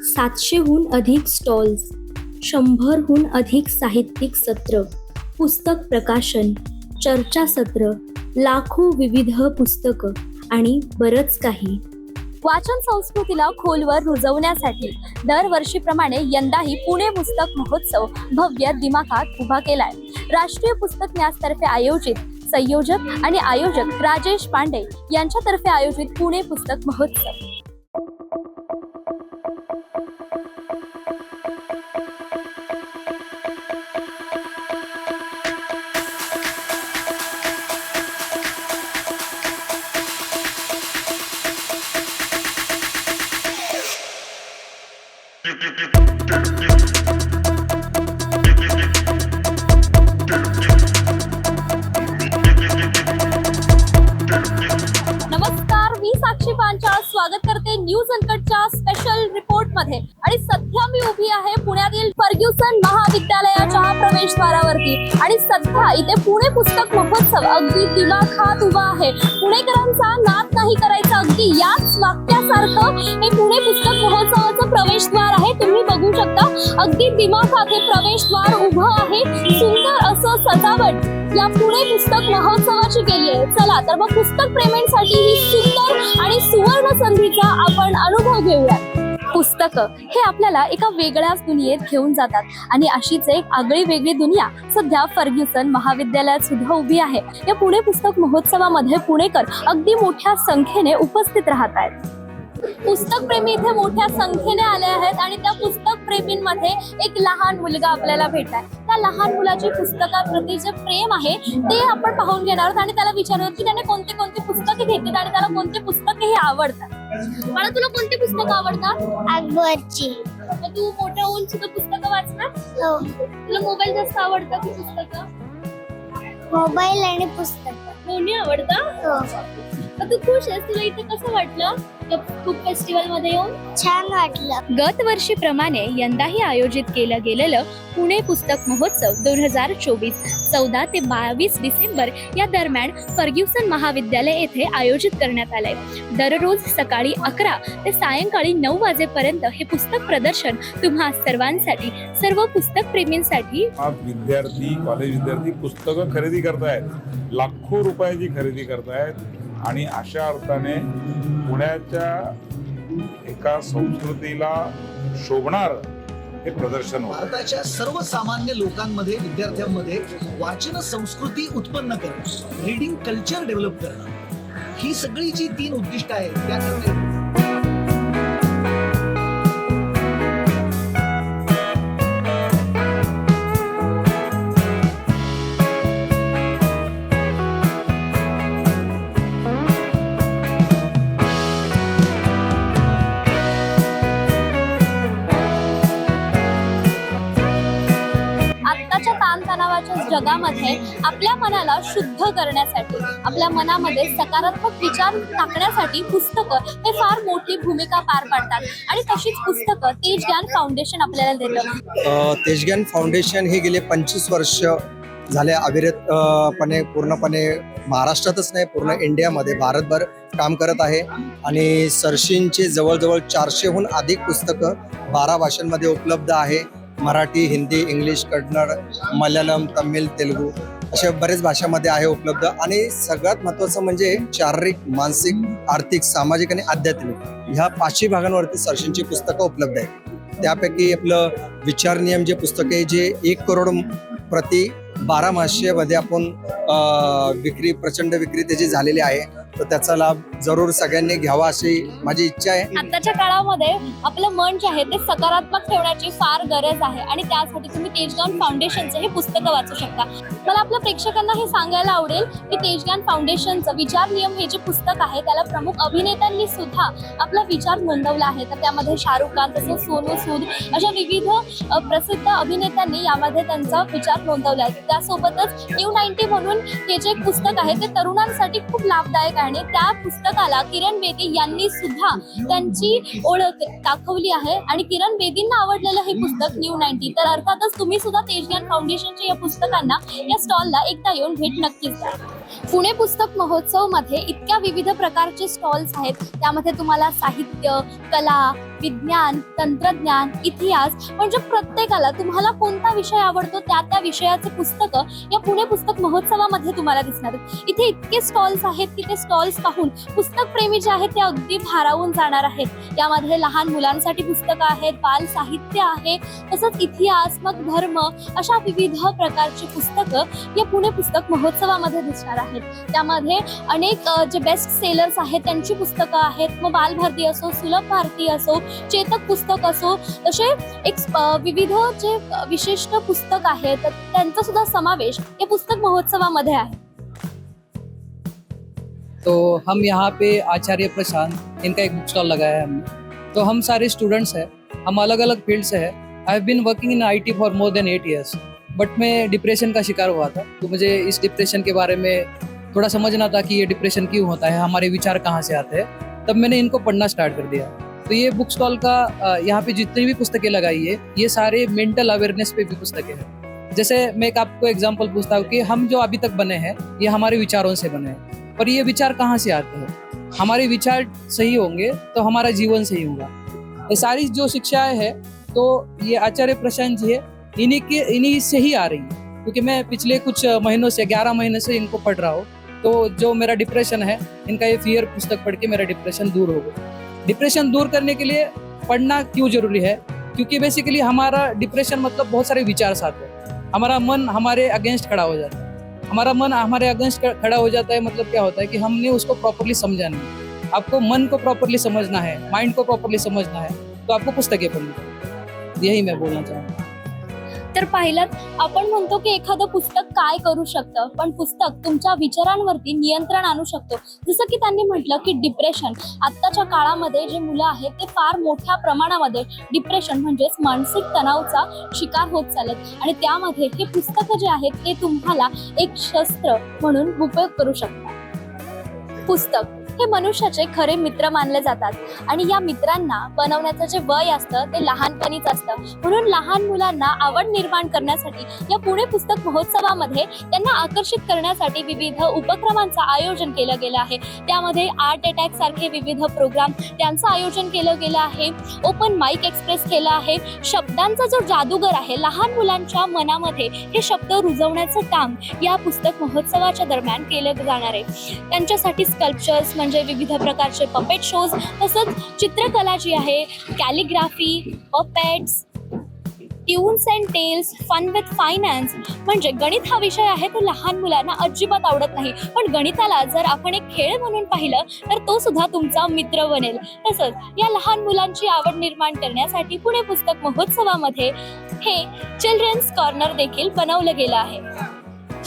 700हून अधिक स्टॉल्स, 100हून अधिक साहित्यिक सत्र, पुस्तक प्रकाशन, चर्चासत्र, लाखो विविध पुस्तकं आणि बरंच काही. वाचन संस्कृतीला खोलवर रुजवण्यासाठी दरवर्षीप्रमाणे यंदाही पुणे पुस्तक महोत्सव भव्य दिमाखात उभा केलाय. राष्ट्रीय पुस्तक न्यासतर्फे आयोजित संयोजक आणि आयोजक राजेश पांडे यांच्यातर्फे आयोजित पुणे पुस्तक महोत्सव. नमस्कार, मी साक्षी पांचाळ स्वागत करते न्यूज अनकटच्या स्पेशल रिपोर्ट मध्ये. आणि सध्या मी उभी आहे पुण्यातील फर्ग्युसन महाविद्यालयाच्या प्रवेशद्वारावरती आणि सध्या इथे पुणे पुस्तक महोत्सव अगदी दिमाखात उभा आहे. पुणेकरांचा नाद नाही करायचा, अगदी याच वाक्यासारखं हे पुणे पुस्तक महोत्सवाचं प्रवेशद्वार आहे. तुम्ही बघू शकता अगदी दिमाखात हे प्रवेशद्वार उभं आहे. सुंदर असं सजावट या पुणे पुस्तक महोत्सवाची केली आहे. चला तर मग पुस्तक प्रेमींसाठी ही सुंदर आणि सुवर्ण संधीचा आपण अनुभव घेऊया. पुस्तकं हे आपल्याला एका वेगळ्याच दुनियेत घेऊन जातात आणि अशीच एक आगळी वेगळी दुनिया सध्या फर्ग्युसन महाविद्यालयात सुद्धा उभी आहे. या पुणे पुस्तक महोत्सवामध्ये पुणेकर अगदी मोठ्या संख्येने उपस्थित राहत आहेत. पुस्तक प्रेमी इथे मोठ्या संख्येने आले आहेत आणि त्या पुस्तक प्रेमींमध्ये एक लहान मुलगा आपल्याला भेटलाय. त्या लहान मुलाची पुस्तकाप्रती जे प्रेम आहे ते आपण पाहून घेणार आहोत आणि त्याला विचारणार की त्याने कोणते कोणते पुस्तके घेतलीत आणि त्याला कोणते पुस्तके हे आवडतात. मला तुला कोणती पुस्तकं आवडतात? अकबरची. तू मोठ्या होऊन सुद्धा पुस्तकं वाचणार? हो. तुला मोबाईल जास्त आवडतं की पुस्तकं? मोबाईल आणि पुस्तक दोन्ही आवडतं? हो. तू खुश आहेस? तुला इथे कसं वाटलं बुक फेस्टिवल मध्ये येऊन? छान वाटलं. गतवर्षीप्रमाणे यंदाही आयोजित केलं गेलेलं पुणे पुस्तक महोत्सव 2024 14 ते 22 डिसेंबर या दरम्यान फर्ग्युसन महाविद्यालय येथे आयोजित करण्यात आलंय. दररोज सकाळी 11 ते सायंकाळी 9 वाजेपर्यंत हे पुस्तक प्रदर्शन तुम्हा सर्वांसाठी, सर्व पुस्तक प्रेमींसाठी. विद्यार्थी, कॉलेज विद्यार्थी पुस्तकं खरेदी करतायत, लाखो रुपयाची खरेदी करतायत आणि अशा अर्थाने पुण्याच्या एका संस्कृतीला शोभणार हे प्रदर्शन होतं. भारताच्या सर्वसामान्य लोकांमध्ये, विद्यार्थ्यांमध्ये वाचन संस्कृती उत्पन्न करणं, रीडिंग कल्चर डेव्हलप करणं, ही सगळी जी 3 उद्दिष्ट आहेत त्याकडे ताणतणावाच्या जगामध्ये आपल्या मनाला शुद्ध करण्यासाठी, आपल्या मनामध्ये सकारात्मक विचार टाकण्यासाठी पुस्तकं हे फार मोठी भूमिका पार पाडतात आणि तशीच पुस्तकं तेजज्ञान फाउंडेशन आपल्याला देतं. तेजज्ञान फाउंडेशन हे गेले 25 वर्ष झाले अविरतपणे पूर्णपणे महाराष्ट्रातच नाही पूर्ण इंडियामध्ये, भारतभर काम करत आहे आणि सरशींची जवळजवळ 400हून अधिक पुस्तकं 12 भाषांमध्ये उपलब्ध आहे. मराठी, हिंदी, इंग्लिश, कन्नड, मल्याळम, तमिळ, तेलुगू अशा बरेच भाषामध्ये आहे उपलब्ध. आणि सगळ्यात महत्त्वाचं म्हणजे शारीरिक, मानसिक, आर्थिक, सामाजिक आणि आध्यात्मिक ह्या 5 भागांवरती सरशींची पुस्तकं उपलब्ध आहेत. त्यापैकी आपलं विचार नियम जे पुस्तक आहे जे 1 करोड प्रति 12 भाषेमध्ये आपण प्रचंड विक्री त्याची झालेली आहे. तर त्याचा लाभ जरूर सगळ्यांनी घ्यावा अशी माझी इच्छा आहे. आताच्या काळामध्ये आपलं मन जे आहे ते सकारात्मक ठेवण्याची फार गरज आहे आणि त्यासाठी तुम्ही तेजज्ञान फाउंडेशनचं हे पुस्तकं वाचू शकता. मला आपल्या प्रेक्षकांना हे सांगायला आवडेल की तेजज्ञान फाउंडेशनचं विचार नियम हे जे पुस्तक आहे त्याला प्रमुख अभिनेत्यांनी सुद्धा आपला विचार नोंदवला आहे. तर त्यामध्ये शाहरुख खान, तसंच सोनू सूद अशा विविध प्रसिद्ध अभिनेत्यांनी यामध्ये त्यांचा विचार नोंदवला आहे. त्यासोबतच न्यू 90 म्हणून हे जे पुस्तक आहे ते तरुणांसाठी खूप लाभदायक आहे आणि त्या पुस्तकाला किरण बेदी यांनी सुद्धा त्यांची ओळख दाखवली आहे आणि किरण बेदींना आवडलेलं हे पुस्तक न्यू 90. तर अर्थातच तुम्ही सुद्धा तेजज्ञान फाउंडेशनच्या या पुस्तकांना या स्टॉलला एकदा येऊन भेट नक्कीच द्या. पुणे पुस्तक महोत्सव मध्ये इतक्या विविध प्रकारचे स्टॉल्स आहेत. त्यामध्ये तुम्हाला साहित्य, कला, विज्ञान, तंत्रज्ञान, इतिहास म्हणजे प्रत्येकाला तुम्हाला कोणता विषय आवडतो त्या विषयाचे पुस्तकं या पुणे पुस्तक महोत्सवामध्ये तुम्हाला दिसणार आहेत. इथे इतके स्टॉल्स आहेत की ते स्टॉल्स पाहून पुस्तक प्रेमी जे आहेत ते अगदी भारावून जाणार आहेत. यामध्ये लहान मुलांसाठी पुस्तकं आहेत, बाल साहित्य आहे, तसंच इतिहास, मग धर्म अशा विविध प्रकारची पुस्तकं या पुणे पुस्तक महोत्सवामध्ये दिसणार आहेत. त्यामध्ये अनेक जे बेस्ट सेलर्स आहेत त्यांची पुस्तकं आहेत. मग बालभारती असो, सुलभ भारती असो, चेतक पुस्तक असो, असे एक विविध जे विशिष्ट पुस्तक आहेत त्यांचा सुद्धा समावेश या पुस्तक महोत्सवामध्ये आहे. तो हम यहाँ पे आचार्य प्रशांत इनका एक बुक स्टॉल लगाया है हमने. तो हम सारे स्टूडेंट्स हैं, हम अलग अलग फील्ड से हैं. I have been working in IT for more than 8 years. But मैं डिप्रेशन का शिकार हुआ था, तो मुझे इस डिप्रेशन के बारे में थोड़ा समझना था कि ये डिप्रेशन क्यों होता है, हमारे विचार कहाँ से आते हैं. तब मैंने इनको पढ़ना स्टार्ट कर दिया. तो ये बुक स्टॉल का यहाँ पे जितनी भी पुस्तकें लगाई है ये सारे मेंटल अवेयरनेस पे भी पुस्तकें हैं. जैसे मैं एक आपको एग्जांपल पूछता हूँ कि हम जो अभी तक बने हैं ये हमारे विचारों से बने हैं. पर ये विचार कहाँ से आते हैं? हमारे विचार सही होंगे तो हमारा जीवन सही होगा. ये सारी जो शिक्षाएं हैं तो ये आचार्य प्रशांत जी है, इन्हीं से ही आ रही है. क्योंकि मैं पिछले कुछ महीनों से 11 महीने से इनको पढ़ रहा हूँ. तो जो मेरा डिप्रेशन है, इनका ये फियर पुस्तक पढ़ के मेरा डिप्रेशन दूर हो गया. डिप्रेशन दूर करने के लिए पढ़ना क्यों जरूरी है? क्योंकि बेसिकली हमारा डिप्रेशन मतलब बहुत सारे विचार साथ हैं. हमारा मन हमारे अगेंस्ट खड़ा हो जाता है. हमारा मन हमारे अगेंस्ट खड़ा हो जाता है मतलब क्या होता है कि हमने उसको प्रॉपरली समझा नहीं. आपको मन को प्रॉपरली समझना है, माइंड को प्रॉपरली समझना है, तो आपको पुस्तकें पढ़नी. यही मैं बोलना चाहूँगा. तर पाहिलं, आपण म्हणतो की एखादं पुस्तक काय करू शकतं, पण पुस्तक तुमच्या विचारांवरती नियंत्रण आणू शकतो. जसं की त्यांनी म्हटलं की डिप्रेशन आत्ताच्या काळामध्ये जे मुलं आहेत ते फार मोठ्या प्रमाणामध्ये डिप्रेशन म्हणजेच मानसिक तणावाचा शिकार होत चालत, आणि त्यामध्ये हे पुस्तकं जे आहेत ते तुम्हाला एक शस्त्र म्हणून उपयोग करू शकतात. पुस्तक हे मनुष्याचे खरे मित्र मानले जातात, आणि या मित्रांना बनवण्याचं जे वय असतं ते लहानपणीच असतं. म्हणून लहान मुलांना आवड निर्माण करण्यासाठी या पुणे पुस्तक महोत्सवामध्ये त्यांना आकर्षित करण्यासाठी विविध उपक्रमांचं आयोजन केलं गेलं आहे. त्यामध्ये आर्ट अटॅक सारखे विविध प्रोग्राम त्यांचं आयोजन केलं गेलं आहे. ओपन माईक एक्सप्रेस केलं आहे. शब्दांचा जो जादूगर आहे, लहान मुलांच्या मनामध्ये हे शब्द रुजवण्याचं काम या पुस्तक महोत्सवाच्या दरम्यान केलं जाणार आहे. त्यांच्यासाठी स्कल्पचर्स म्हणजे विविध प्रकारचे पपेट शोज, तसंच चित्रकला जी आहे, calligraphy, puppets, tunes and tales, fun with finance. म्हणजे गणित हा विषय आहे तो लहान मुलांना अजिबात आवडत नाही, पण गणिताला जर आपण एक खेळ म्हणून पाहिलं तर तो सुद्धा तुमचा मित्र बनेल. तसंच या लहान मुलांची आवड निर्माण करण्यासाठी पुणे पुस्तक महोत्सवामध्ये हे चिल्ड्रन्स कॉर्नर देखील बनवलं गेलं आहे.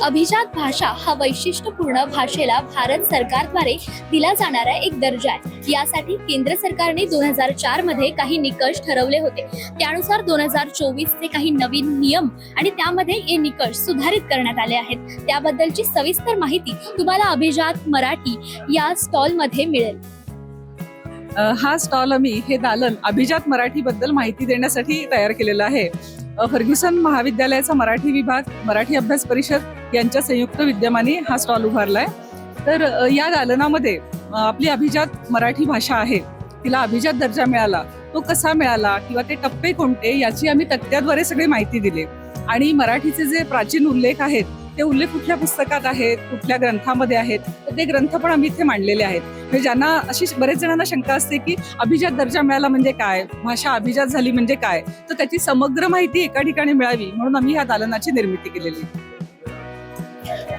अभिजात भाषा हा वैशिष्ट्यपूर्ण भाषेला भारत सरकारद्वारे दिला जाणारा एक दर्जा आहे. यासाठी केंद्र सरकारने 2004 मध्ये काही निकष ठरवले होते. त्यानुसार 2024 चे काही नवीन नियम आणि त्यामध्ये हे निकष सुधारित करण्यात आले आहेत. त्याबद्दलची सविस्तर माहिती तुम्हाला अभिजात मराठी या स्टॉल मध्ये मिळेल. हा स्टॉल आम्ही हे दालन अभिजात मराठी बद्दल माहिती देण्यासाठी तयार केलेला आहे. फर्ग्युसन महाविद्यालयाचा मराठी विभाग, मराठी अभ्यास परिषद यांच्या संयुक्त विद्यमाने हा स्टॉल उभारलाय. तर या दालनामध्ये आपली अभिजात मराठी भाषा आहे, तिला अभिजात दर्जा मिळाला, तो कसा मिळाला किंवा ते टप्पे कोणते याची आम्ही तक्त्याद्वारे सगळी माहिती दिली. आणि मराठीचे जे प्राचीन उल्लेख आहेत ते उल्लेख कुठल्या पुस्तकात आहेत, कुठल्या ग्रंथामध्ये आहेत, तर ते ग्रंथ पण आम्ही इथे मांडलेले आहेत. म्हणजे ज्यांना अशी बरेच जणांना शंका असते की अभिजात दर्जा मिळाला म्हणजे काय, भाषा अभिजात झाली म्हणजे काय, तर त्याची समग्र माहिती एका ठिकाणी मिळावी म्हणून आम्ही ह्या दालनाची निर्मिती केलेली.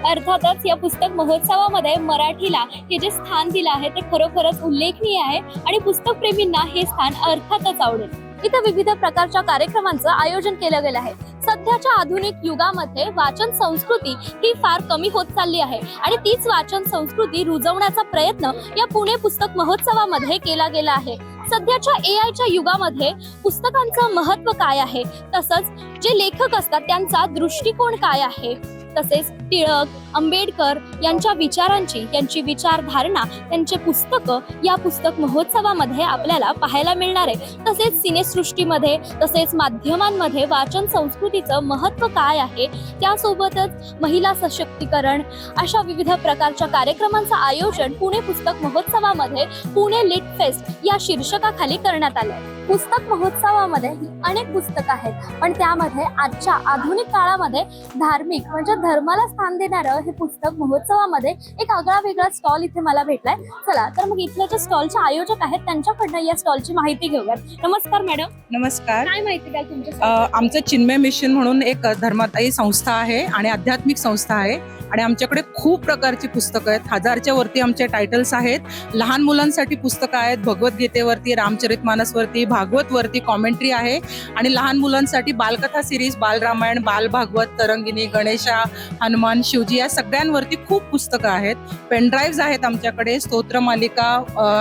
अर्थातच या पुस्तक महोत्सवामध्ये मराठीला हे जे स्थान दिलं आहे ते खरोखरच उल्लेखनीय आहे, आणि पुस्तक प्रेमींना हे स्थान अर्थातच आवडेल. इथं विविध प्रकारच्या कार्यक्रमांचं आयोजन केलं गेलं आहे. सध्याच्या आधुनिक युगामध्ये वाचन संस्कृती ही फार कमी होत चालली आहे, आणि तीच वाचन संस्कृती रुजवण्याचा प्रयत्न या पुणे पुस्तक महोत्सवामध्ये केला गेला आहे. सध्याच्या AIच्या युगामध्ये पुस्तकांचं महत्त्व काय आहे, तसंच जे लेखक असतात त्यांचा दृष्टिकोन काय आहे, तसेच टिळक, आंबेडकर यांच्या विचारांची, यांची विचारधारणा, त्यांचे पुस्तकं या पुस्तक महोत्सवामध्ये आपल्याला पाहायला मिळणार आहे. तसेच सिनेसृष्टीमध्ये, तसेच माध्यमांमध्ये वाचन संस्कृतीचं महत्त्व काय आहे, त्यासोबतच महिला सशक्तीकरण अशा विविध प्रकारच्या कार्यक्रमांचं आयोजन पुणे पुस्तक महोत्सवामध्ये पुणे लिट फेस्ट या शीर्षकाखाली करण्यात आलं आहे. पुस्तक महोत्सवामध्ये अनेक पुस्तकं आहेत, पण त्यामध्ये आजच्या आधुनिक काळामध्ये धार्मिक म्हणजे धर्माला स्थान देणारं हे पुस्तक महोत्सवामध्ये एक आगळा वेगळा स्टॉल इथे मला भेटलाय. चला तर मग इथल्या जे स्टॉलचे आयोजक आहेत त्यांच्याकडनं या स्टॉलची माहिती घेऊयात. नमस्कार मॅडम, नमस्कार. काय माहिती द्याल तुमच्या? आमचं चिन्मय मिशन म्हणून एक धर्मादायी संस्था आहे आणि आध्यात्मिक संस्था आहे आणि आमच्याकडे खूप प्रकारची पुस्तकं आहेत. 1000च्या वरती आमचे टायटल्स आहेत. लहान मुलांसाठी पुस्तकं आहेत, भगवद्गीतेवरती, रामचरितमानसवरती, भागवतवरती कॉमेंट्री आहे आणि लहान मुलांसाठी बालकथा सिरीज, बालरामायण, बालभागवत, तरंगिणी, गणेशा, हनुमान, शिवजी या सगळ्यांवरती खूप पुस्तकं आहेत. पेनड्राईव्स आहेत आमच्याकडे, स्तोत्र मालिका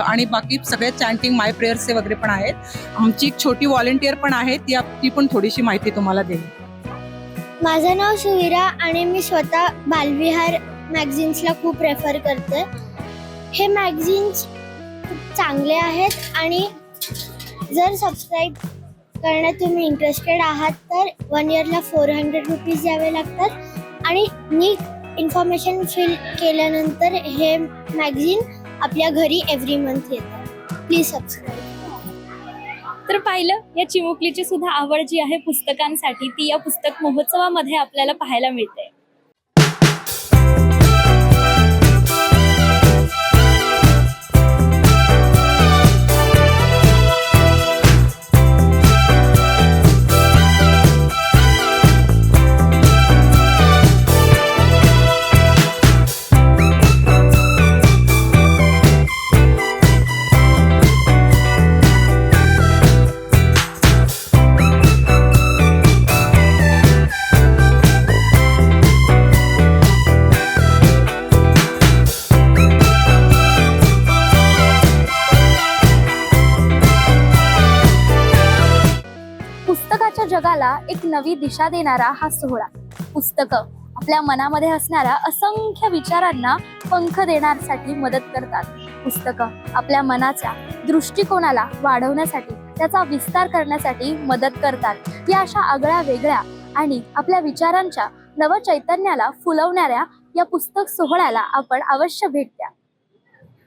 आणि बाकी सगळे चॅन्टिंग माय प्रेयर्सचे वगैरे पण आहेत. आमची एक छोटी व्हॉलेंटियर पण आहे, ती पण थोडीशी माहिती तुम्हाला देईल. माझं नाव सुविरा आणि मी स्वतः बालविहार मॅगझिन्सला खूप रेफर करते. हे मॅगझिन्स खूप चांगले आहेत आणि जर सबस्क्राईब करण्यात तुम्ही इंटरेस्टेड आहात तर 1 इयरला 400 रुपीज द्यावे लागतात आणि नीट इन्फॉर्मेशन फिल केल्यानंतर हे मॅगझिन आपल्या घरी एव्हरी मंथ येतं. Please subscribe. तर पाहिलं, या चिमुकलीची सुद्धा आवड जी आहे पुस्तकांसाठी ती या पुस्तक महोत्सवामध्ये आपल्याला पाहायला मिळते. पुस्तकाच्या जगाला एक नवी दिशा देणारा हा सोहळा. पुस्तकं आपल्या मनामध्ये असणाऱ्या असंख्य विचारांना पंख देण्यासाठी मदत करतात. पुस्तकं आपल्या मनाच्या दृष्टिकोनाला वाढवण्यासाठी, त्याचा विस्तार करण्यासाठी मदत करतात. या अशा आगळ्या वेगळ्या आणि आपल्या विचारांच्या नवचैतन्याला फुलवणाऱ्या या पुस्तक सोहळ्याला आपण अवश्य भेट द्या.